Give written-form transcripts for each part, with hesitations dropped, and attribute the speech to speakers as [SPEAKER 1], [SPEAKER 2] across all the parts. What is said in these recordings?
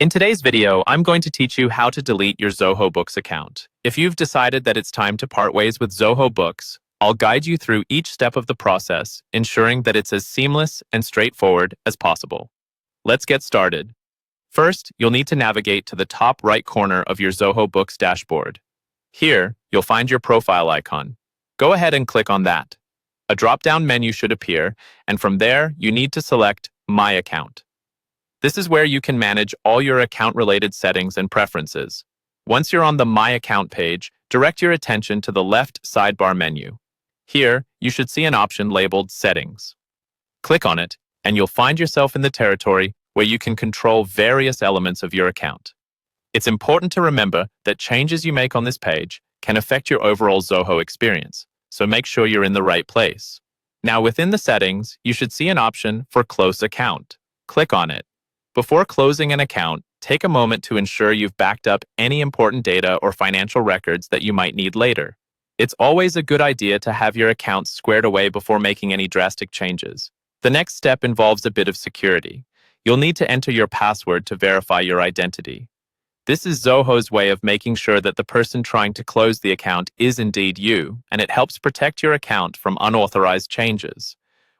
[SPEAKER 1] In today's video, I'm going to teach you how to delete your Zoho Books account. If you've decided that it's time to part ways with Zoho Books, I'll guide you through each step of the process, ensuring that it's as seamless and straightforward as possible. Let's get started. First, you'll need to navigate to the top right corner of your Zoho Books dashboard. Here, you'll find your profile icon. Go ahead and click on that. A drop-down menu should appear, and from there, you need to select My Account. This is where you can manage all your account-related settings and preferences. Once you're on the My Account page, direct your attention to the left sidebar menu. Here, you should see an option labeled Settings. Click on it, and you'll find yourself in the territory where you can control various elements of your account. It's important to remember that changes you make on this page can affect your overall Zoho experience, so make sure you're in the right place. Now, within the settings, you should see an option for Close Account. Click on it. Before closing an account, take a moment to ensure you've backed up any important data or financial records that you might need later. It's always a good idea to have your accounts squared away before making any drastic changes. The next step involves a bit of security. You'll need to enter your password to verify your identity. This is Zoho's way of making sure that the person trying to close the account is indeed you, and it helps protect your account from unauthorized changes.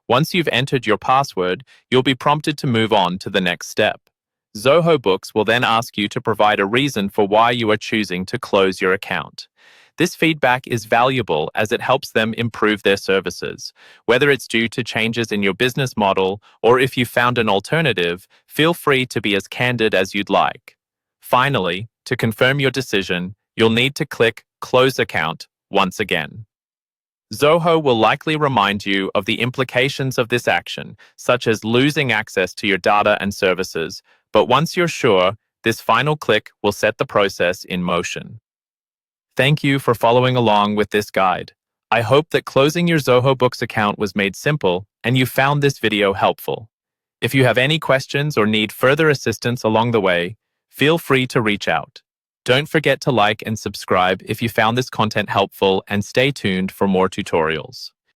[SPEAKER 1] Once you've entered your password, you'll be prompted to move on to the next step. Zoho Books will then ask you to provide a reason for why you are choosing to close your account. This feedback is valuable as it helps them improve their services. Whether it's due to changes in your business model or if you found an alternative, feel free to be as candid as you'd like. Finally, to confirm your decision, you'll need to click Close Account once again. Zoho will likely remind you of the implications of this action, such as losing access to your data and services, but once you're sure, this final click will set the process in motion. Thank you for following along with this guide. I hope that closing your Zoho Books account was made simple and you found this video helpful. If you have any questions or need further assistance along the way, feel free to reach out. Don't forget to like and subscribe if you found this content helpful, and stay tuned for more tutorials.